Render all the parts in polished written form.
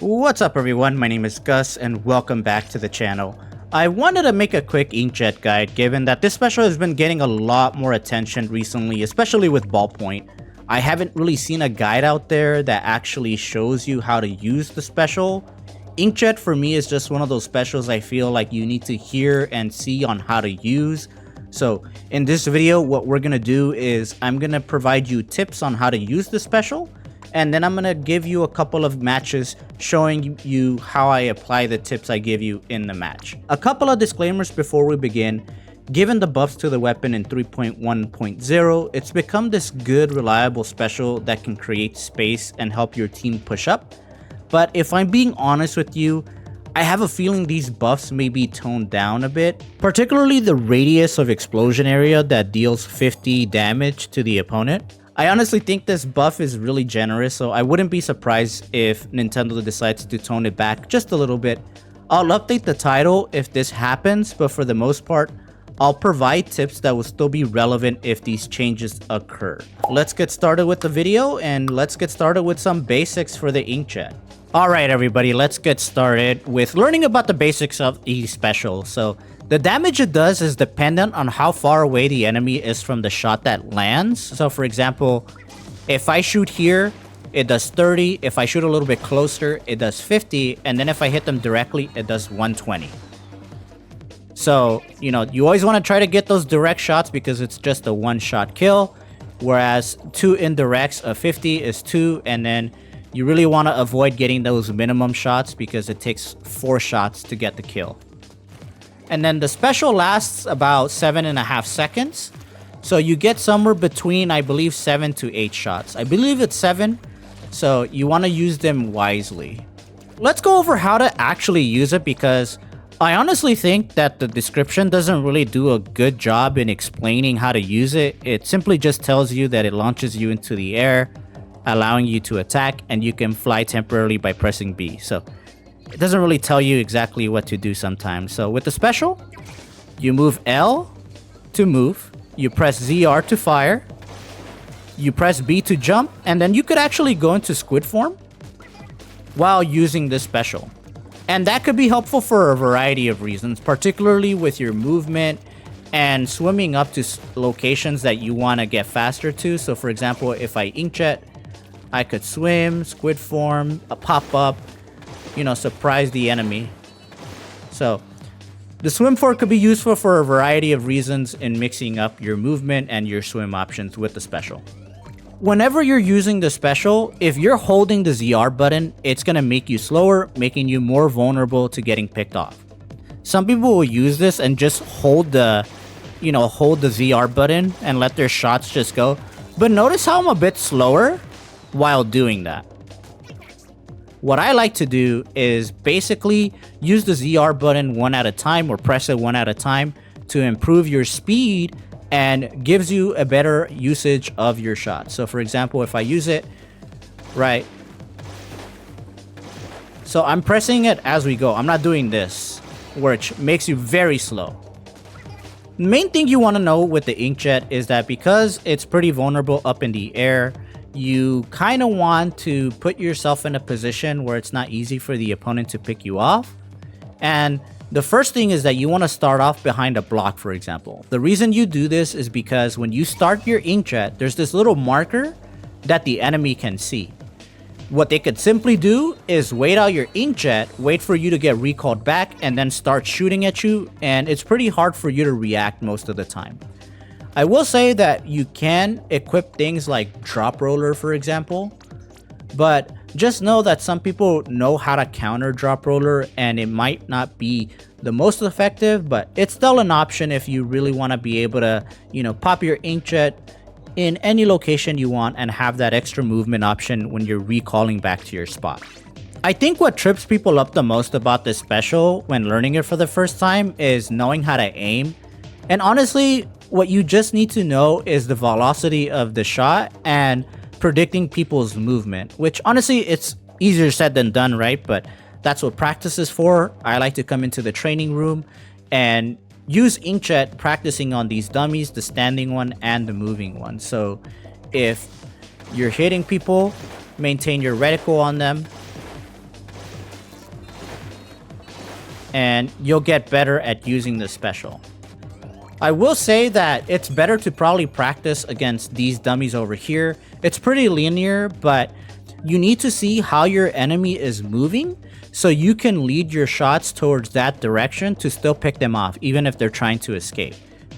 What's up everyone, my name is Gus and welcome back to the channel. I wanted to make a quick inkjet guide given that this special has been getting a lot more attention recently, especially with ballpoint. I haven't really seen a guide out there that actually shows you how to use the special. Inkjet for me is just one of those specials I feel like you need to hear and see on how to use. So in this video what we're gonna do is I'm gonna provide you tips on how to use the special, and then I'm gonna give you a couple of matches showing you how I apply the tips I give you in the match. A couple of disclaimers before we begin. Given the buffs to the weapon in 3.1.0, it's become this good, reliable special that can create space and help your team push up. But if I'm being honest with you, I have a feeling these buffs may be toned down a bit, particularly the radius of explosion area that deals 50 damage to the opponent. I honestly think this buff is really generous, so I wouldn't be surprised if Nintendo decides to tone it back just a little bit. I'll update the title if this happens, but for the most part, I'll provide tips that will still be relevant if these changes occur. Let's get started with the video and let's get started with some basics for the inkjet. Alright everybody, let's get started with learning about the basics of the special. So the damage it does is dependent on how far away the enemy is from the shot that lands. So for example, if I shoot here, it does 30. If I shoot a little bit closer, it does 50. And then if I hit them directly, it does 120. So, you always want to try to get those direct shots because it's just a one-shot kill. Whereas 2 indirects of 50 is 2, and then you really want to avoid getting those minimum shots because it takes 4 shots to get the kill. And then the special lasts about 7.5 seconds. So you get somewhere between, I believe, 7 to 8 shots. I believe it's 7, so you want to use them wisely. Let's go over how to actually use it because I honestly think that the description doesn't really do a good job in explaining how to use it. It simply just tells you that it launches you into the air, allowing you to attack, and you can fly temporarily by pressing B. So it doesn't really tell you exactly what to do sometimes. So with the special, you move L to move, you press ZR to fire, you press B to jump, and then you could actually go into squid form while using this special. And that could be helpful for a variety of reasons, particularly with your movement and swimming up to locations that you want to get faster to. So for example, if I inkjet, I could swim, squid form, pop up, surprise the enemy. So the swim form could be useful for a variety of reasons in mixing up your movement and your swim options with the special. Whenever you're using the special, if you're holding the ZR button, it's going to make you slower, making you more vulnerable to getting picked off. Some people will use this and just hold the ZR button and let their shots just go. But notice how I'm a bit slower while doing that. What I like to do is basically use the ZR button one at a time or press it one at a time to improve your speed and gives you a better usage of your shot. So for example, if I use it, right, so I'm pressing it as we go. I'm not doing this, which makes you very slow. The main thing you want to know with the inkjet is that because it's pretty vulnerable up in the air, you kind of want to put yourself in a position where it's not easy for the opponent to pick you off. And the first thing is that you want to start off behind a block, for example. The reason you do this is because when you start your inkjet, there's this little marker that the enemy can see. What they could simply do is wait out your inkjet, wait for you to get recalled back, and then start shooting at you, and it's pretty hard for you to react most of the time. I will say that you can equip things like drop roller, for example, but just know that some people know how to counter drop roller and it might not be the most effective, but it's still an option if you really want to be able to, pop your inkjet in any location you want and have that extra movement option when you're recalling back to your spot. I think what trips people up the most about this special when learning it for the first time is knowing how to aim. And honestly, what you just need to know is the velocity of the shot and predicting people's movement, which honestly, it's easier said than done, right? But that's what practice is for. I like to come into the training room and use inkjet practicing on these dummies, the standing one and the moving one. So if you're hitting people, maintain your reticle on them. and you'll get better at using the special. I will say that it's better to probably practice against these dummies over here. It's pretty linear, but you need to see how your enemy is moving so you can lead your shots towards that direction to still pick them off, even if they're trying to escape.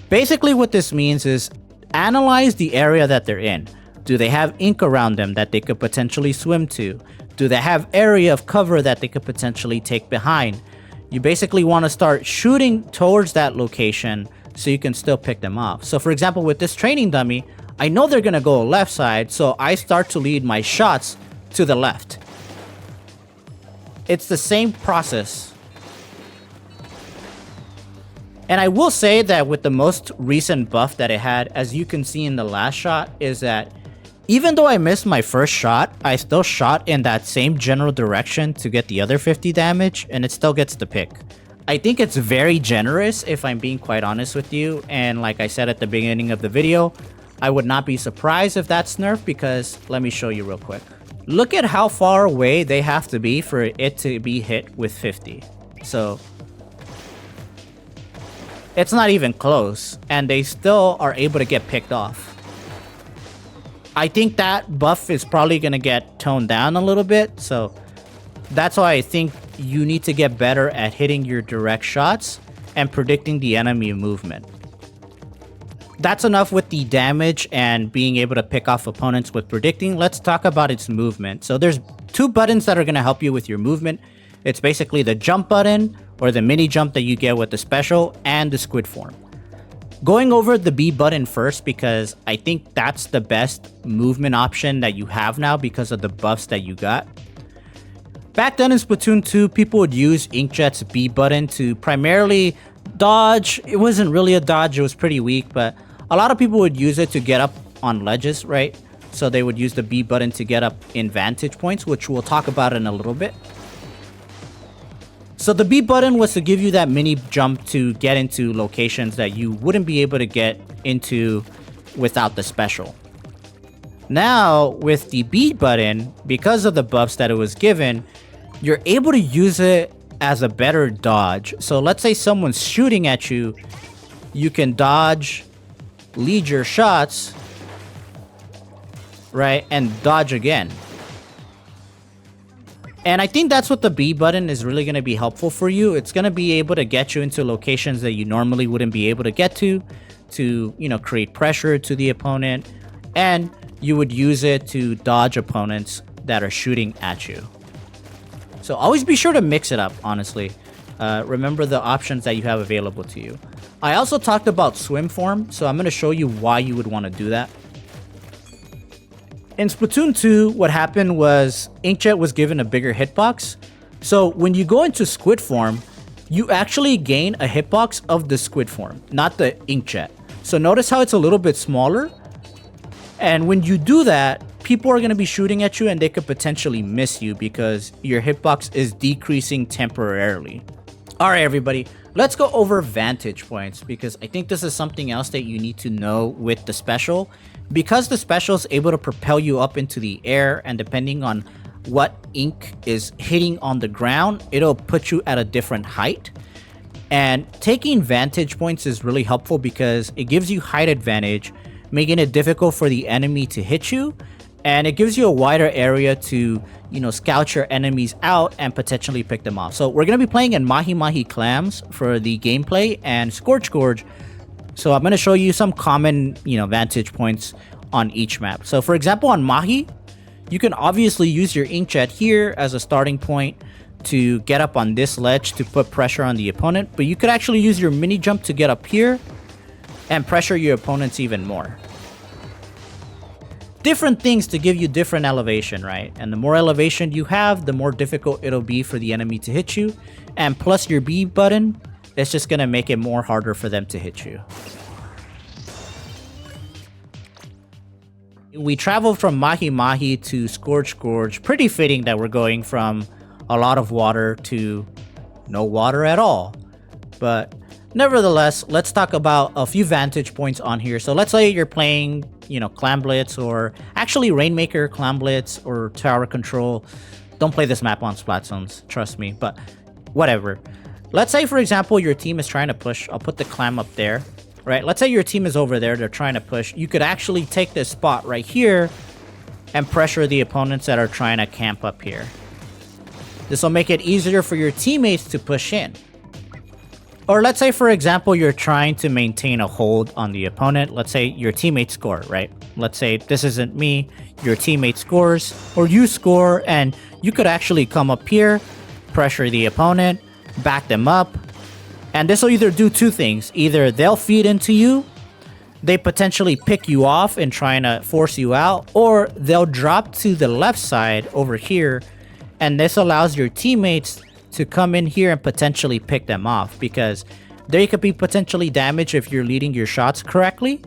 Basically what this means is analyze the area that they're in. Do they have ink around them that they could potentially swim to? Do they have area of cover that they could potentially take behind? You basically want to start shooting towards that location so you can still pick them off. So for example, with this training dummy, I know they're going to go left side, so I start to lead my shots to the left. It's the same process. And I will say that with the most recent buff that it had, as you can see in the last shot, is that even though I missed my first shot, I still shot in that same general direction to get the other 50 damage, and it still gets the pick. I think it's very generous, if I'm being quite honest with you, and like I said at the beginning of the video, I would not be surprised if that's nerfed, because let me show you real quick. Look at how far away they have to be for it to be hit with 50. So it's not even close, and they still are able to get picked off. I think that buff is probably going to get toned down a little bit, so that's why I think you need to get better at hitting your direct shots and predicting the enemy movement. That's enough with the damage and being able to pick off opponents with predicting. Let's talk about its movement. So there's two buttons that are going to help you with your movement. It's basically the jump button, or the mini jump that you get with the special, and the squid form. Going over the B button first, because I think that's the best movement option that you have now because of the buffs that you got. Back then in Splatoon 2, people would use Inkjet's B button to primarily dodge. It wasn't really a dodge, it was pretty weak, but a lot of people would use it to get up on ledges, right? So they would use the B button to get up in Vantage Points, which we'll talk about in a little bit. So the B button was to give you that mini jump to get into locations that you wouldn't be able to get into without the special. Now, with the B button, because of the buffs that it was given, you're able to use it as a better dodge. So let's say someone's shooting at you, you can dodge, lead your shots, right, and dodge again. And I think that's what the B button is really going to be helpful for you. It's going to be able to get you into locations that you normally wouldn't be able to get to, you know, create pressure to the opponent, and you would use it to dodge opponents that are shooting at you. So always be sure to mix it up, honestly. Remember the options that you have available to you. I also talked about swim form, so I'm going to show you why you would want to do that. In Splatoon 2, what happened was Inkjet was given a bigger hitbox. So when you go into squid form, you actually gain a hitbox of the squid form, not the Inkjet. So notice how it's a little bit smaller. And when you do that, people are going to be shooting at you and they could potentially miss you because your hitbox is decreasing temporarily. All right, everybody, let's go over Vantage Points, because I think this is something else that you need to know with the special. Because the special is able to propel you up into the air, and depending on what ink is hitting on the ground, it'll put you at a different height. And taking Vantage Points is really helpful because it gives you height advantage, making it difficult for the enemy to hit you, and it gives you a wider area to, you know, scout your enemies out and potentially pick them off. So we're going to be playing in Mahi Mahi Clams for the gameplay and Scorch Gorge. So I'm going to show you some common, you know, Vantage Points on each map. So for example, on Mahi, you can obviously use your Inkjet here as a starting point to get up on this ledge to put pressure on the opponent, but you could actually use your mini jump to get up here and pressure your opponents even more. Different things to give you different elevation, right? And the more elevation you have, the more difficult it'll be for the enemy to hit you. And plus your B button, it's just gonna make it more harder for them to hit you. We traveled from Mahi Mahi to Scorch Gorge. Pretty fitting that we're going from a lot of water to no water at all. But nevertheless, let's talk about a few Vantage Points on here. So let's say you're playing, you know, Clam Blitz, or actually Rainmaker, Clam Blitz, or Tower Control. Don't play this map on Splat Zones, trust me, but whatever. Let's say, for example, your team is trying to push. I'll put the clam up there, right? Let's say your team is over there. They're trying to push. You could actually take this spot right here and pressure the opponents that are trying to camp up here. This will make it easier for your teammates to push in. Or let's say, for example, you're trying to maintain a hold on the opponent. Let's say your teammate score, right? Let's say this isn't me, your teammate scores, or you score, and you could actually come up here, pressure the opponent, back them up, and this will either do two things. Either they'll feed into you, they potentially pick you off and trying to force you out, or they'll drop to the left side over here, and this allows your teammates to come in here and potentially pick them off, because they could be potentially damaged if you're leading your shots correctly,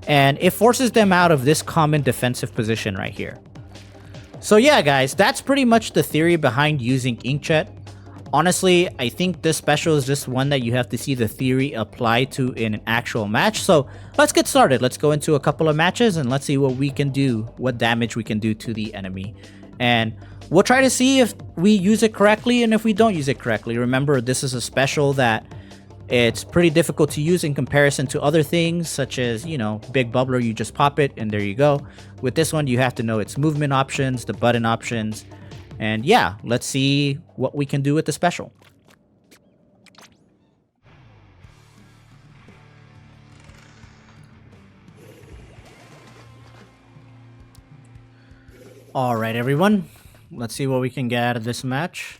and it forces them out of this common defensive position right here. So yeah, guys, that's pretty much the theory behind using Inkjet. Honestly, I think this special is just one that you have to see the theory apply to in an actual match. So let's get started. Let's go into a couple of matches and let's see what we can do, what damage we can do to the enemy. And we'll try to see if we use it correctly and if we don't use it correctly. Remember, this is a special that it's pretty difficult to use in comparison to other things, such as, you know, Big Bubbler, you just pop it and there you go. With this one, you have to know its movement options, the button options. And yeah, let's see what we can do with the special. Alright, everyone. Let's see what we can get out of this match.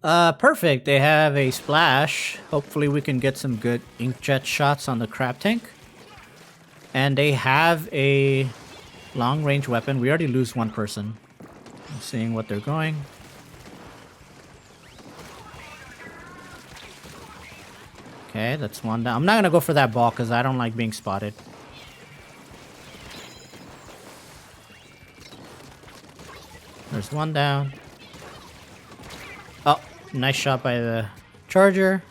Perfect. They have a splash. Hopefully we can get some good inkjet shots on the crab tank. And they have a long range weapon. We already lose one person. I'm seeing what they're going. Okay, that's one down. I'm not gonna go for that ball because I don't like being spotted. There's one down. Oh, nice shot by the charger.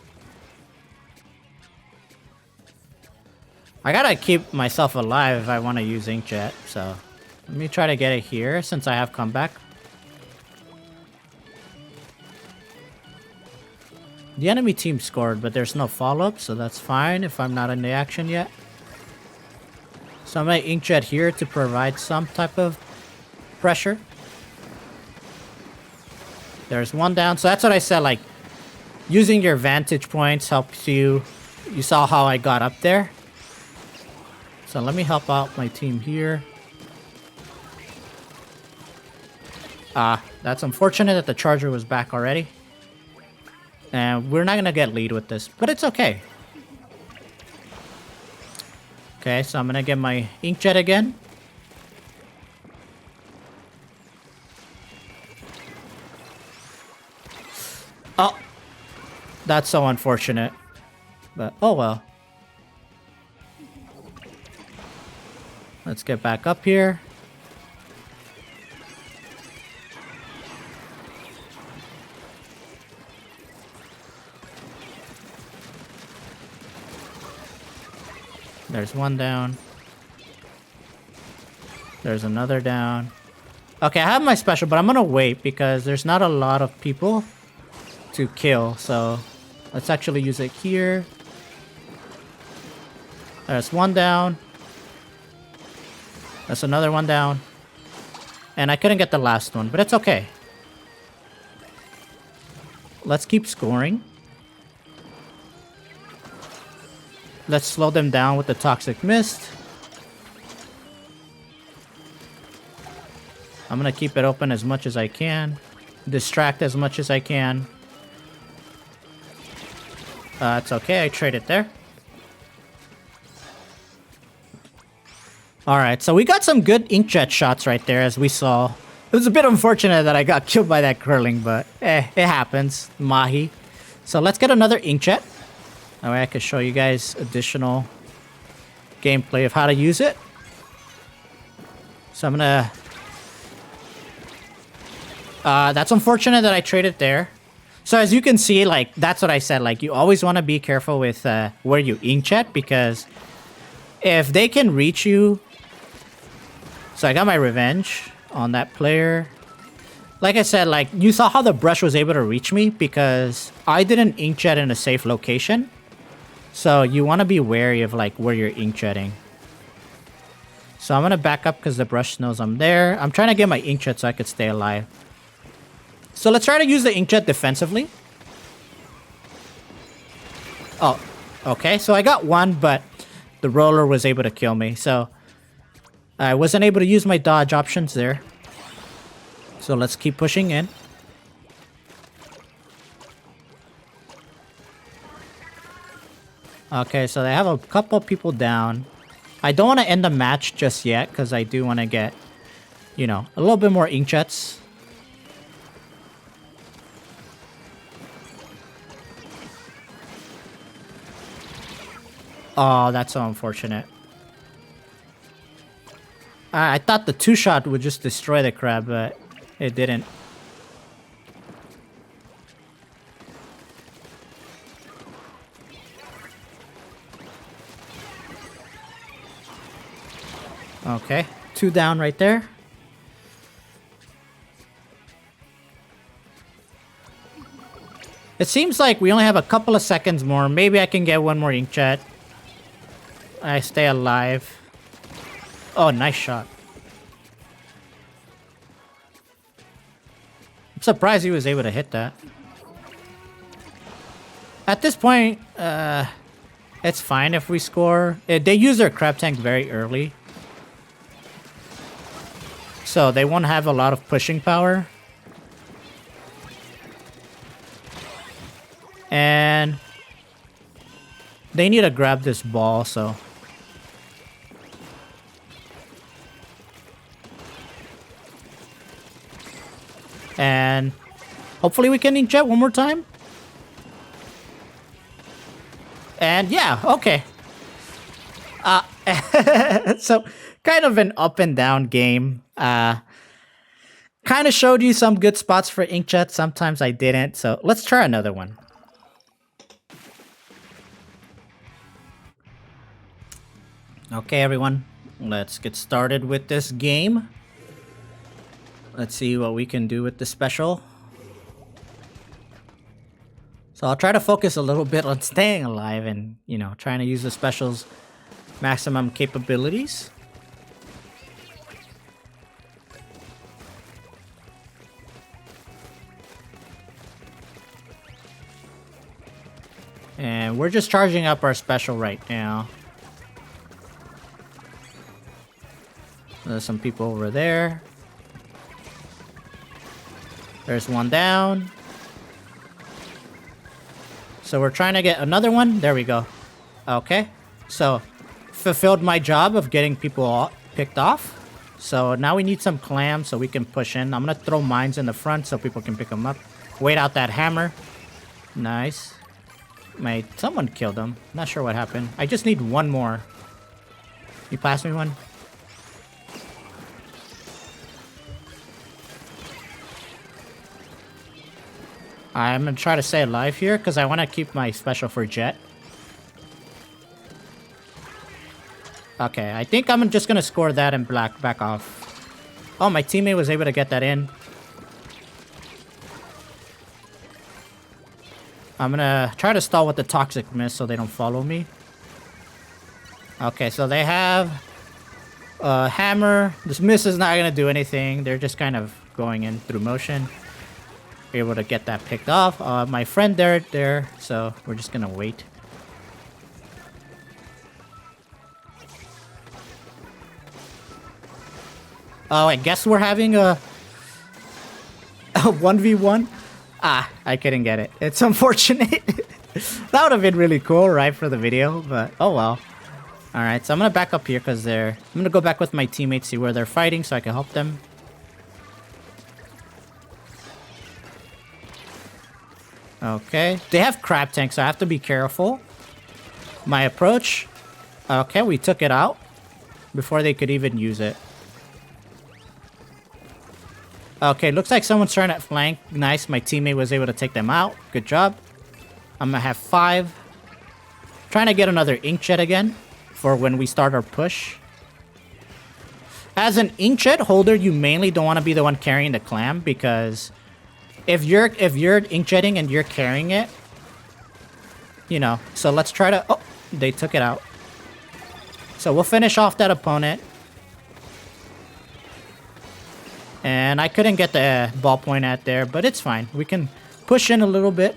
I gotta keep myself alive if I want to use Inkjet, so let me try to get it here since I have comeback. The enemy team scored, but there's no follow-up, so that's fine if I'm not in the action yet. So I'm gonna Inkjet here to provide some type of pressure. There's one down, so that's what I said, like, using your vantage points helps you. You saw how I got up there. So let me help out my team here. That's unfortunate that the charger was back already. And we're not gonna get lead with this, but it's okay. Okay, so I'm gonna get my Inkjet again. Oh, that's so unfortunate. But oh well. Let's get back up here. There's one down. There's another down. Okay, I have my special, but I'm gonna wait because there's not a lot of people to kill. So let's actually use it here. There's one down. That's another one down. And I couldn't get the last one, but it's okay. Let's keep scoring. Let's slow them down with the Toxic Mist. I'm gonna keep it open as much as I can. Distract as much as I can. It's okay, I traded there. Alright, so we got some good Inkjet shots right there, as we saw. It was a bit unfortunate that I got killed by that curling, but it happens. Mahi. So let's get another Inkjet. That way I can show you guys additional gameplay of how to use it. So I'm gonna... that's unfortunate that I traded there. So as you can see, like, that's what I said. Like, you always want to be careful with where you Inkjet, because if they can reach you... So I got my revenge on that player. Like I said, like, you saw how the brush was able to reach me because I didn't inkjet in a safe location. So you want to be wary of, like, where you're inkjetting. So I'm going to back up because the brush knows I'm there. I'm trying to get my inkjet so I could stay alive. So let's try to use the inkjet defensively. Oh, okay. So I got one, but the roller was able to kill me. So I wasn't able to use my dodge options there. So let's keep pushing in. Okay, so they have a couple people down. I don't want to end the match just yet because I do want to get, you know, a little bit more inkjets. Oh, that's so unfortunate. I thought the two-shot would just destroy the crab, but it didn't. Okay, 2 down right there. It seems like we only have a couple of seconds more. Maybe I can get one more inkjet. I stay alive. Oh, nice shot. I'm surprised he was able to hit that. At this point, it's fine if we score. They use their crab tank very early. So they won't have a lot of pushing power. And they need to grab this ball, so. And hopefully we can inkjet one more time. And yeah, okay. So kind of an up and down game. Kind of showed you some good spots for inkjet. Sometimes I didn't. So let's try another one. Okay, everyone. Let's get started with this game. Let's see what we can do with the special. So I'll try to focus a little bit on staying alive and, you know, trying to use the special's maximum capabilities. And we're just charging up our special right now. There's some people over there. There's one down. So we're trying to get another one. There we go. Okay. So fulfilled my job of getting people picked off. So now we need some clams so we can push in. I'm going to throw mines in the front so people can pick them up. Wait out that hammer. Nice. Someone killed him. Not sure what happened. I just need one more. You pass me one? I'm going to try to stay alive here because I want to keep my special for jet. Okay, I think I'm just going to score that and back off. Oh, my teammate was able to get that in. I'm going to try to stall with the toxic mist so they don't follow me. Okay, so they have a hammer. This mist is not going to do anything. They're just kind of going in through motion. Able to get that picked off. My friend there, so we're just gonna wait. Oh, I guess we're having a 1v1. I couldn't get it. It's unfortunate. That would have been really cool, right, for the video, but oh well. Alright, so I'm gonna back up here because I'm gonna go back with my teammates, see where they're fighting so I can help them. Okay, they have crab tanks, so I have to be careful. My approach. Okay, we took it out before they could even use it. Okay, looks like someone's trying to flank. Nice, my teammate was able to take them out. Good job. I'm gonna have 5. Trying to get another inkjet again for when we start our push. As an inkjet holder, you mainly don't want to be the one carrying the clam, because if you're inkjetting and you're carrying it, you know. So let's try to... Oh, they took it out. So we'll finish off that opponent. And I couldn't get the ballpoint at there, but it's fine. We can push in a little bit.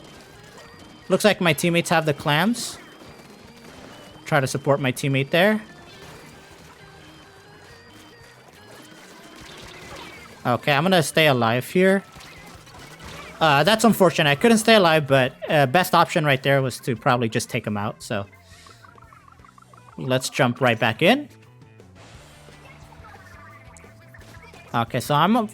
Looks like my teammates have the clams. Try to support my teammate there. Okay, I'm gonna stay alive here. That's unfortunate. I couldn't stay alive, but best option right there was to probably just take him out. So let's jump right back in. Okay, so I'm a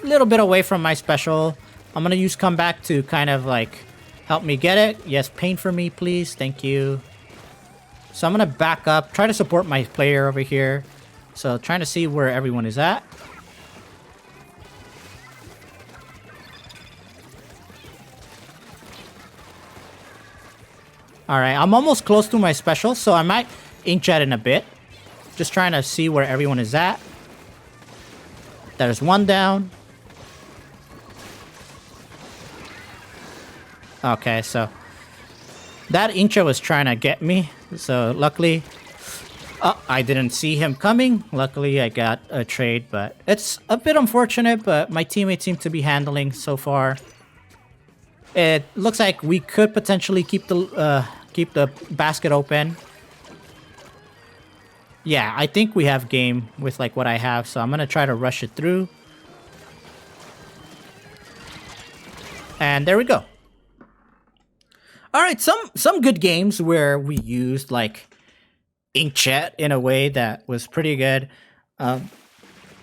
little bit away from my special. I'm gonna use comeback to kind of like help me get it. Yes, paint for me, please. Thank you. So I'm gonna back up, try to support my player over here. So trying to see where everyone is at. Alright, I'm almost close to my special, so I might inkjet in a bit. Just trying to see where everyone is at. There's one down. Okay, so that inkjet was trying to get me. So luckily, I didn't see him coming. Luckily, I got a trade, but it's a bit unfortunate, but my teammates seem to be handling so far. It looks like we could potentially keep the basket open. Yeah, I think we have game with like what I have, so I'm gonna try to rush it through. And there we go. All right, some good games where we used like inkjet in a way that was pretty good.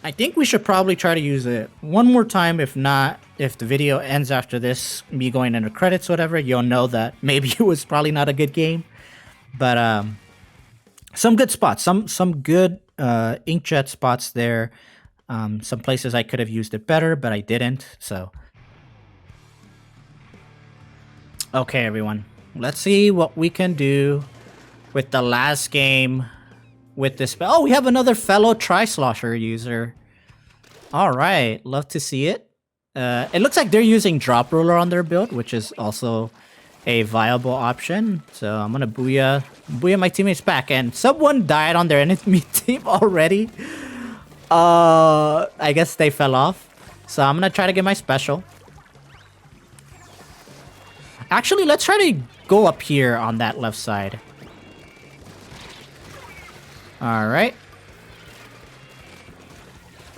I think we should probably try to use it one more time. If not, if the video ends after this, me going into credits, whatever, you'll know that maybe it was probably not a good game. But some good spots, some good inkjet spots there. Some places I could have used it better, but I didn't. So, okay, everyone, let's see what we can do with the last game. With this, oh, we have another fellow Tri-Slosher user. All right, love to see it. It looks like they're using Drop Roller on their build, which is also a viable option. So I'm gonna booyah my teammates back, and someone died on their enemy team already. I guess they fell off. So I'm gonna try to get my special. Actually, let's try to go up here on that left side. All right.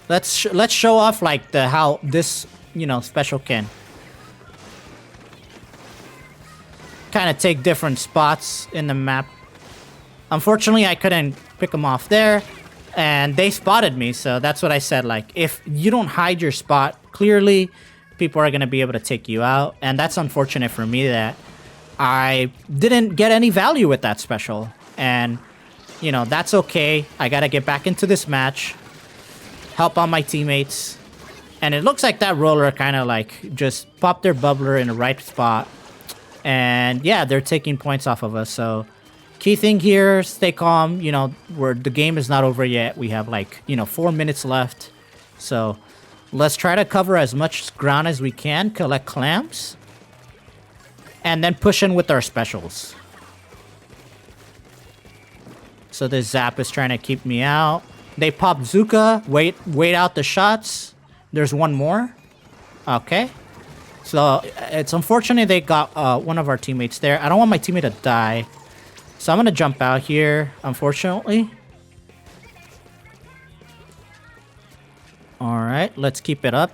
Let's show off like how this, you know, special can kind of take different spots in the map. Unfortunately, I couldn't pick them off there, and they spotted me. So that's what I said. Like, if you don't hide your spot clearly, people are gonna be able to take you out, and that's unfortunate for me that I didn't get any value with that special. And you know, that's okay. I gotta get back into this match, help out my teammates. And it looks like that roller kind of like just popped their bubbler in the right spot. And yeah, they're taking points off of us. So key thing here, stay calm. You know, the game is not over yet. We have like, you know, 4 minutes left. So let's try to cover as much ground as we can, collect clams, and then push in with our specials. So this Zap is trying to keep me out. They pop Zuka. Wait out the shots. There's one more. Okay. So it's unfortunate they got one of our teammates there. I don't want my teammate to die. So I'm going to jump out here, unfortunately. All right. Let's keep it up.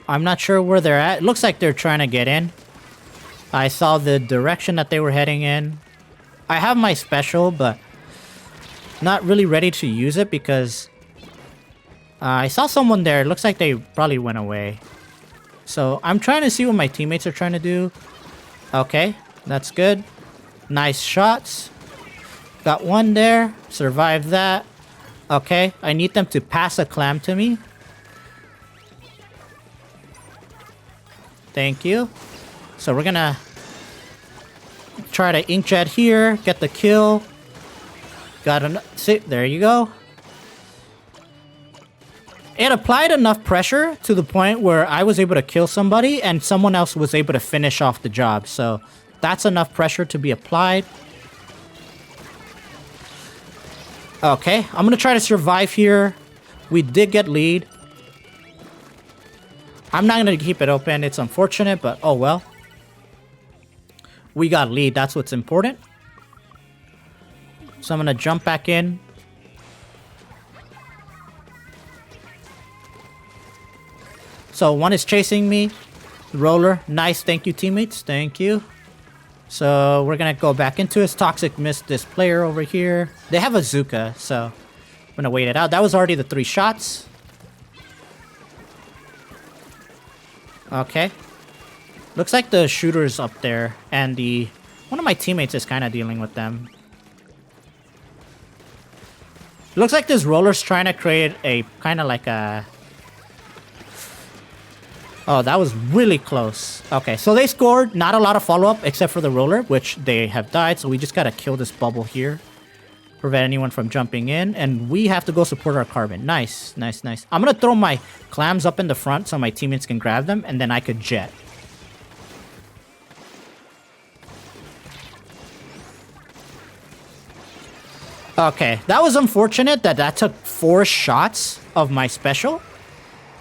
I'm not sure where they're at. It looks like they're trying to get in. I saw the direction that they were heading in. I have my special, but not really ready to use it because I saw someone there. It looks like they probably went away. So I'm trying to see what my teammates are trying to do. Okay, that's good. Nice shots. Got one there. Survived that. Okay, I need them to pass a clam to me. Thank you. So we're gonna try to inkjet here, get the kill. Got an... See, there you go. It applied enough pressure to the point where I was able to kill somebody and someone else was able to finish off the job. So that's enough pressure to be applied. Okay, I'm gonna try to survive here. We did get lead. I'm not gonna keep it open. It's unfortunate, but oh well. We got lead. That's what's important. So I'm gonna jump back in. So one is chasing me. Roller. Nice. Thank you, teammates. Thank you. So we're going to go back into his Toxic missed this player over here. They have a Zuka, so I'm going to wait it out. That was already the 3 shots. Okay. Looks like the shooter's up there. And one of my teammates is kind of dealing with them. Looks like this roller's trying to create a kind of like a... Oh, that was really close. Okay, so they scored. Not a lot of follow-up except for the roller, which they have died. So we just got to kill this bubble here. Prevent anyone from jumping in. And we have to go support our carbon. Nice, nice, nice. I'm going to throw my clams up in the front so my teammates can grab them. And then I could jet. Okay, that was unfortunate that took 4 shots of my special.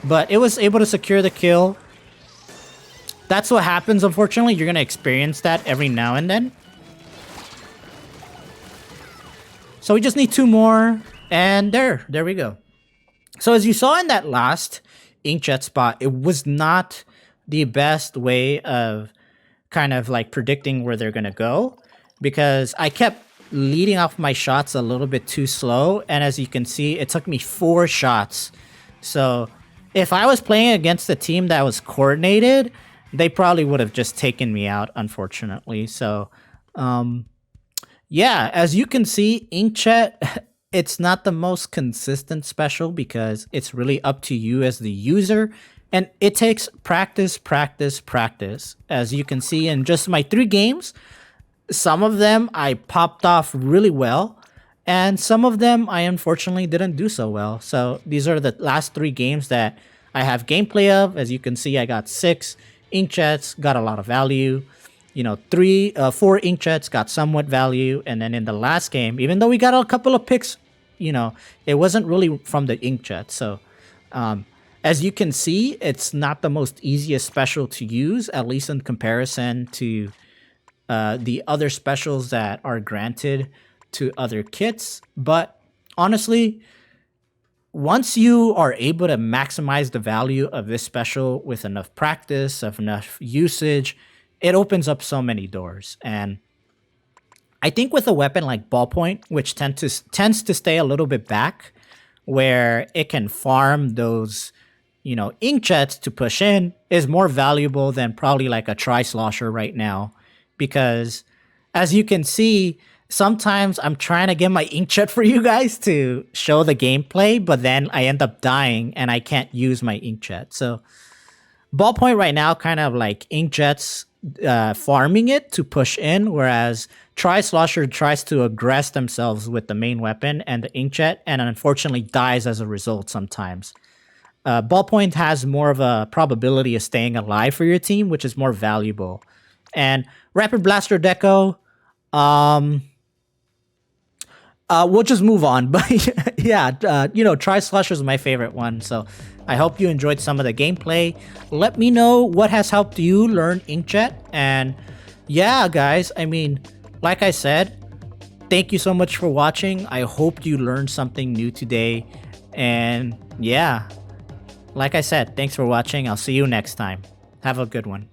But it was able to secure the kill. That's what happens, unfortunately. You're going to experience that every now and then. So we just need 2 more. And there we go. So as you saw in that last Inkjet spot, it was not the best way of kind of like predicting where they're going to go. Because I kept leading off my shots a little bit too slow. And as you can see, it took me 4 shots. So... if I was playing against a team that was coordinated, they probably would have just taken me out, unfortunately. So, yeah, as you can see, Inkjet, it's not the most consistent special because it's really up to you as the user. And it takes practice, practice, practice. As you can see in just my 3 games, some of them I popped off really well. And some of them I unfortunately didn't do so well. So these are the last 3 games that I have gameplay of. As you can see, I got 6 Inkjets, got a lot of value. You know, 4 Inkjets got somewhat value. And then in the last game, even though we got a couple of picks, you know, it wasn't really from the Inkjet. So as you can see, it's not the most easiest special to use, at least in comparison to the other specials that are granted to other kits. But honestly, once you are able to maximize the value of this special with enough practice, of enough usage, it opens up so many doors. And I think with a weapon like Ballpoint, which tends to stay a little bit back, where it can farm those, you know, Inkjets to push in, is more valuable than probably like a Tri-Slosher right now. Because as you can see, sometimes I'm trying to get my Inkjet for you guys to show the gameplay, but then I end up dying and I can't use my Inkjet. So Ballpoint right now kind of like Inkjet's farming it to push in, whereas Tri-Slosher tries to aggress themselves with the main weapon and the Inkjet, and unfortunately dies as a result sometimes. Ballpoint has more of a probability of staying alive for your team, which is more valuable. And Rapid Blaster Deco, we'll just move on. But yeah, you know, Tri-Slosher is my favorite one. So I hope you enjoyed some of the gameplay. Let me know what has helped you learn Inkjet. And yeah, guys, I mean, like I said, thank you so much for watching. I hope you learned something new today. And yeah, like I said, thanks for watching. I'll see you next time. Have a good one.